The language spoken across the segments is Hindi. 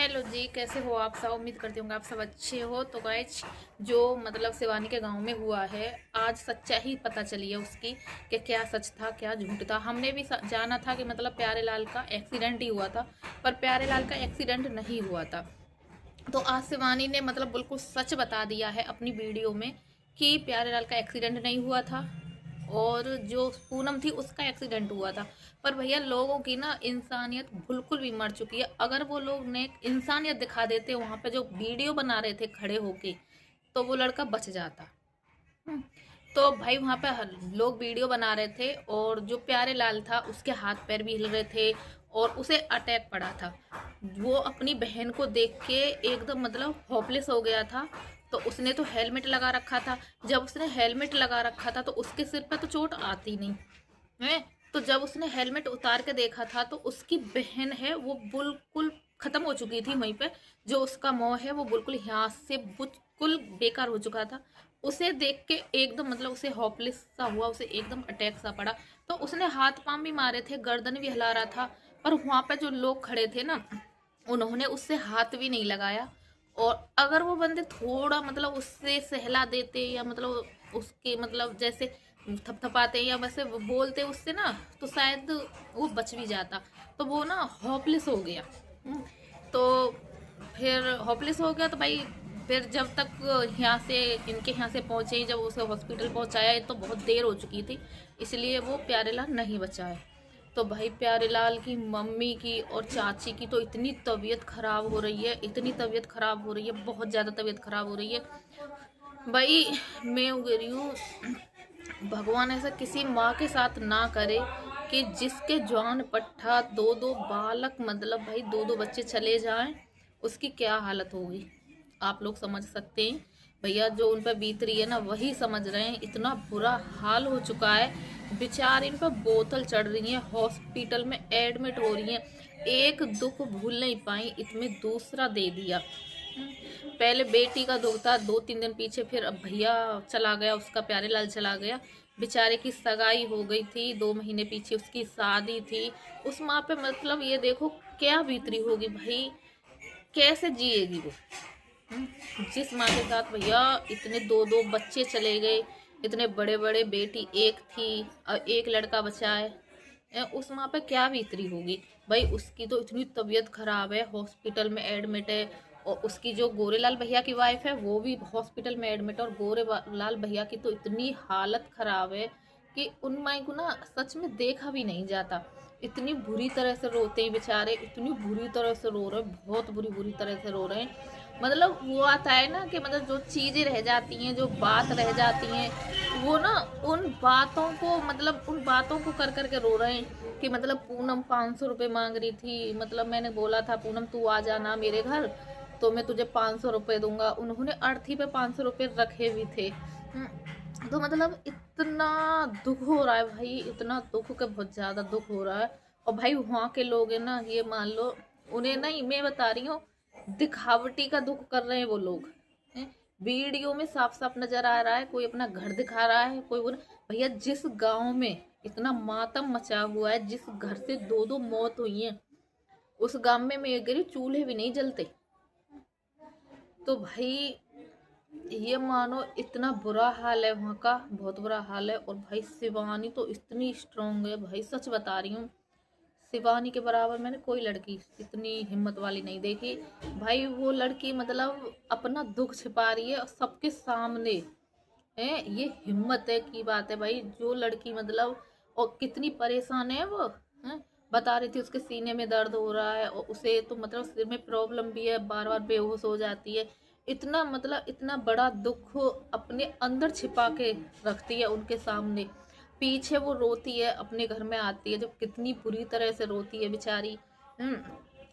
हेलो जी, कैसे हो आप सब। उम्मीद करती हूँ आप सब अच्छे हो। तो गाइज, जो मतलब शिवानी के गांव में हुआ है, आज सच्चाई पता चली है उसकी कि क्या सच था क्या झूठ था। हमने भी जाना था कि मतलब प्यारे लाल का एक्सीडेंट ही हुआ था, पर प्यारे लाल का एक्सीडेंट नहीं हुआ था। तो आज शिवानी ने मतलब बिल्कुल सच बता दिया है अपनी वीडियो में कि प्यारे लाल का एक्सीडेंट नहीं हुआ था और जो पूनम थी उसका एक्सीडेंट हुआ था। पर भैया, लोगों की ना इंसानियत बिल्कुल भी मर चुकी है। अगर वो लोग ने इंसानियत दिखा देते वहां पे जो वीडियो बना रहे थे खड़े होके, तो वो लड़का बच जाता। हम्म, तो भाई वहां पे लोग वीडियो बना रहे थे और जो प्यारे लाल था उसके हाथ पैर भी हिल रहे थे और उसे अटैक पड़ा था। वो अपनी बहन को देख के एकदम मतलब होपलेस हो गया था। तो उसने तो हेलमेट लगा रखा था। जब उसने हेलमेट लगा रखा था तो उसके सिर पे तो चोट आती नहीं है। तो जब उसने हेलमेट उतार के देखा था तो उसकी बहन है वो बिल्कुल खत्म हो चुकी थी वहीं पे। जो उसका मोह है वो बिल्कुल यहाँ से बिल्कुल बेकार हो चुका था। उसे देख के एकदम मतलब उसे होपलेस सा हुआ, उसे एकदम अटैक सा पड़ा। तो उसने हाथ पांव भी मारे थे, गर्दन भी हिला रहा था, पर वहां पे जो लोग खड़े थे ना, उन्होंने उससे हाथ भी नहीं लगाया। और अगर वो बंदे थोड़ा मतलब उससे सहला देते या मतलब उसके मतलब जैसे थपथपाते या वैसे बोलते उससे ना, तो शायद वो बच भी जाता। तो वो ना होपलेस हो गया। तो फिर होपलेस हो गया तो भाई, फिर जब तक यहाँ से इनके यहाँ से पहुँचे, जब उसे हॉस्पिटल पहुँचाया तो बहुत देर हो चुकी थी, इसलिए वो प्यारेलाल नहीं बचा है। तो भाई प्यारेलाल की मम्मी की और चाची की तो इतनी तबीयत खराब हो रही है, इतनी तबीयत खराब हो रही है, बहुत ज़्यादा तबीयत खराब हो रही है भाई। मैं कह रही हूँ, भगवान ऐसा किसी माँ के साथ ना करे कि जिसके जवान पट्टा दो दो बालक मतलब भाई दो दो बच्चे चले जाएं, उसकी क्या हालत होगी आप लोग समझ सकते हैं। भैया, जो उन पर बीत रही है ना वही समझ रहे हैं। इतना बुरा हाल हो चुका है, बेचारी इन पर बोतल चढ़ रही है, हॉस्पिटल में एडमिट हो रही हैं। एक दुख भूल नहीं पाई, इसमें दूसरा दे दिया। पहले बेटी का दुख था 2-3 दिन पीछे, फिर अब भैया चला गया, उसका प्यारे लाल चला गया। बेचारे की सगाई हो गई थी, 2 महीने पीछे उसकी शादी थी। उस माँ पे मतलब ये देखो क्या बीतरी होगी भाई, कैसे जिएगी वो। जिस माँ के साथ भैया इतने दो दो बच्चे चले गए, इतने बड़े बड़े, बेटी एक थी और एक लड़का बचा है, उस माँ पे क्या बीतरी होगी भाई। उसकी तो इतनी तबीयत खराब है, हॉस्पिटल में एडमिट है। और उसकी जो गोरेलाल भैया की वाइफ है वो भी हॉस्पिटल में एडमिट है। और गोरे लाल भैया की तो इतनी हालत खराब है कि उन माई को ना सच में देखा भी नहीं जाता। इतनी बुरी तरह से रोते हैं बेचारे, इतनी बुरी तरह से रो रहे हैं, बहुत बुरी बुरी तरह से रो रहे हैं। मतलब वो आता है ना कि मतलब जो चीज़ें रह जाती हैं, जो बात रह जाती हैं, वो ना उन बातों को मतलब उन बातों को कर कर के रो रहे हैं कि मतलब पूनम 500 रुपये मांग रही थी, मतलब मैंने बोला था पूनम तू आ जाना मेरे घर तो मैं तुझे 500 रुपये दूंगा। उन्होंने अर्थी पे 500 रुपये रखे भी थे। तो मतलब इतना दुख हो रहा है भाई, इतना दुख का बहुत ज़्यादा दुख हो रहा है। और भाई वहाँ के लोग हैं ना, ये मान लो उन्हें नहीं, मैं बता रही हूँ, दिखावटी का दुख कर रहे हैं वो लोग। हैं? वीडियो में साफ साफ नजर आ रहा है, कोई अपना घर दिखा रहा है, कोई वो। भैया, जिस गांव में इतना मातम मचा हुआ है, जिस घर से दो दो मौत हुई है, उस गांव में मैं ये चूल्हे भी नहीं जलते। तो भाई ये मानो इतना बुरा हाल है वहाँ का, बहुत बुरा हाल है। और भाई शिवानी तो इतनी स्ट्रांग है भाई, सच बता रही हूँ। शिवानी के बराबर मैंने कोई लड़की इतनी हिम्मत वाली नहीं देखी भाई। वो लड़की मतलब अपना दुख छिपा रही है और सबके सामने है। ये हिम्मत है की बात है भाई। जो लड़की मतलब, और कितनी परेशान है वो, है? बता रही थी उसके सीने में दर्द हो रहा है और उसे तो मतलब सिर में प्रॉब्लम भी है, बार बार बेहोश हो जाती है। इतना मतलब इतना बड़ा दुख अपने अंदर छिपा के रखती है उनके सामने। पीछे वो रोती है, अपने घर में आती है जब कितनी बुरी तरह से रोती है बेचारी।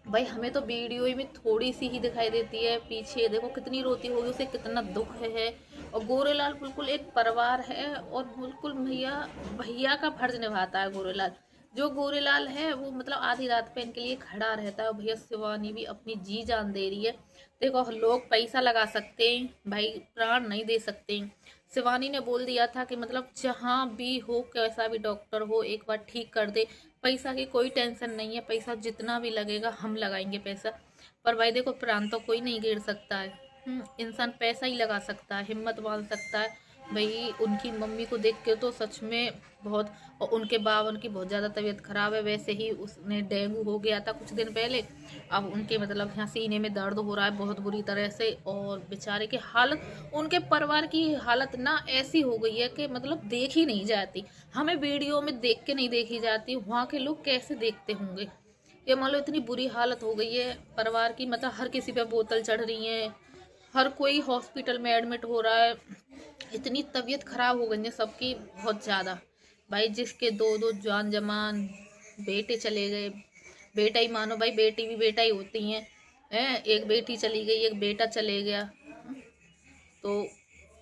भाई हमें तो वीडियो में थोड़ी सी ही दिखाई देती है, पीछे देखो कितनी रोती होगी, उसे कितना दुख है। और गोरेलाल बिल्कुल एक परिवार है और बिल्कुल भैया भैया का फर्ज निभाता है गोरेलाल। जो गोरेलाल है वो मतलब आधी रात पे इनके लिए खड़ा रहता है। और भैया शिवानी भी अपनी जी जान दे रही है। देखो लोग पैसा लगा सकते हैं भाई, प्राण नहीं दे सकते हैं। शिवानी ने बोल दिया था कि मतलब जहाँ भी हो, कैसा भी डॉक्टर हो, एक बार ठीक कर दे। पैसा की कोई टेंशन नहीं है, पैसा जितना भी लगेगा हम लगाएंगे पैसा। पर भाई देखो, प्राण तो कोई नहीं गिर सकता है। इंसान पैसा ही लगा सकता है, हिम्मत बांध सकता है। भाई उनकी मम्मी को देख के तो सच में बहुत, और उनके बाबा, उनकी बहुत ज़्यादा तबीयत खराब है, वैसे ही उसने डेंगू हो गया था कुछ दिन पहले। अब उनके मतलब यहाँ सीने में दर्द हो रहा है बहुत बुरी तरह से, और बेचारे की हालत, उनके परिवार की हालत ना ऐसी हो गई है कि मतलब देख ही नहीं जाती। हमें वीडियो में देख के नहीं देखी जाती, वहाँ के लोग कैसे देखते होंगे। ये मान लो इतनी बुरी हालत हो गई है परिवार की, मतलब हर किसी पे बोतल चढ़ रही है, हर कोई हॉस्पिटल में एडमिट हो रहा है। इतनी तबीयत खराब हो गई है सबकी बहुत ज़्यादा। भाई जिसके दो दो जान जमान बेटे चले गए, बेटा ही मानो भाई, बेटी भी बेटा ही होती हैं, एक बेटी चली गई, एक बेटा चले गया, तो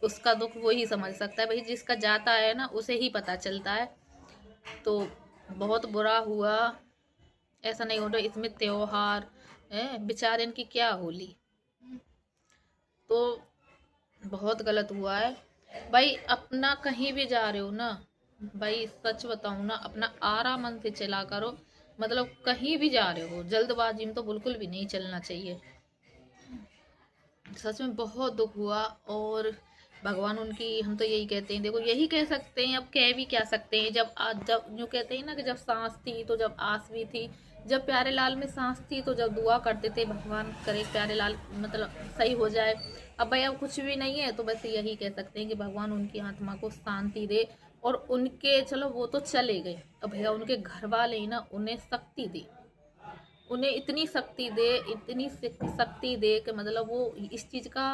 उसका दुख वो ही समझ सकता है। भाई जिसका जाता है ना उसे ही पता चलता है। तो बहुत बुरा हुआ। ऐसा नहीं हो रहा इसमें त्योहार है, बेचारे इनकी क्या होली, तो बहुत गलत हुआ है। भाई अपना कहीं भी जा रहे हो ना, भाई सच बताऊं ना, अपना आराम मन से चला करो। मतलब कहीं भी जा रहे हो जल्दबाजी में तो बिल्कुल भी नहीं चलना चाहिए। सच में बहुत दुख हुआ। और भगवान उनकी, हम तो यही कहते हैं, देखो यही कह सकते हैं, अब कह भी क्या सकते हैं। जब आज, जब यूँ कहते हैं ना कि जब सांस थी तो जब आस भी थी, जब प्यारे लाल में सांस थी तो जब दुआ करते थे भगवान करे प्यारे लाल मतलब सही हो जाए। अब भाई अब कुछ भी नहीं है तो बस यही कह सकते हैं कि भगवान उनकी आत्मा को शांति दे। और उनके, चलो वो तो चले गए, अब भैया उनके घर वाले ही ना उन्हें शक्ति दी, उन्हें इतनी शक्ति दे, इतनी शक्ति दे कि मतलब वो इस चीज़ का,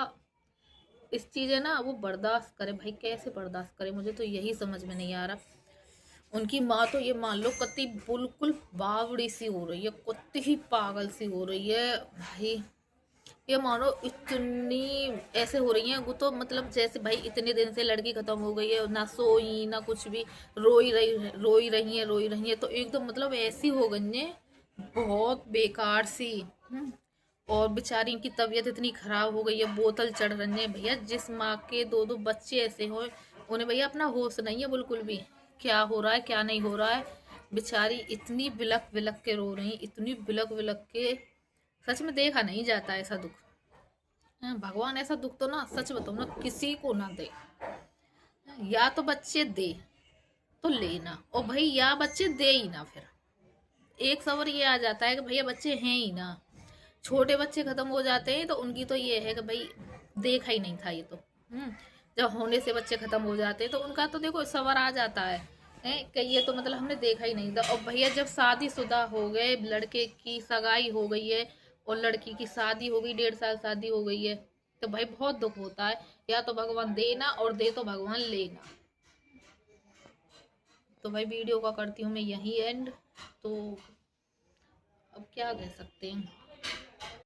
इस चीज़ है ना वो बर्दाश्त करे। भाई कैसे बर्दाश्त करे, मुझे तो यही समझ में नहीं आ रहा। उनकी माँ तो ये मान लो कत्ती बिल्कुल बावड़ी सी हो रही है, कत्ती ही पागल सी हो रही है भाई। ये मानो इतनी ऐसे हो रही है वो तो, मतलब जैसे भाई इतने दिन से लड़की खत्म हो गई है, ना सोई ना कुछ भी, रोई रही है, तो एकदम मतलब ऐसी हो गई है बहुत बेकार सी। और बेचारी की तबीयत इतनी खराब हो गई है, बोतल चढ़ रही है। भैया जिस माँ के दो दो बच्चे ऐसे हो, उन्हें भैया अपना होश नहीं है बिल्कुल भी, क्या हो रहा है क्या नहीं हो रहा है। बेचारी इतनी बिलक बिलक के रो रही, इतनी बिलक बिलक के, सच में देखा नहीं जाता ऐसा दुख। भगवान ऐसा दुख तो ना सच बताऊँ ना किसी को ना दे। या तो बच्चे दे तो लेना, और भाई या बच्चे दे ही ना, फिर एक सवर ये आ जाता है कि भैया बच्चे हैं ही ना। छोटे बच्चे खत्म हो जाते हैं तो उनकी तो ये है कि भाई देखा ही नहीं था ये तो। जब होने से बच्चे खत्म हो जाते हैं तो उनका तो देखो सवर आ जाता है कि ये तो मतलब हमने देखा ही नहीं था। और भैया जब शादीशुदा हो गए, लड़के की सगाई हो गई है और लड़की की शादी हो गई, 1.5 साल शादी हो गई है, तो भाई बहुत दुख होता है। या तो भगवान देना और दे तो भगवान लेना। तो भाई वीडियो का करती हूँ मैं यही एंड। तो अब क्या कह सकते हैं।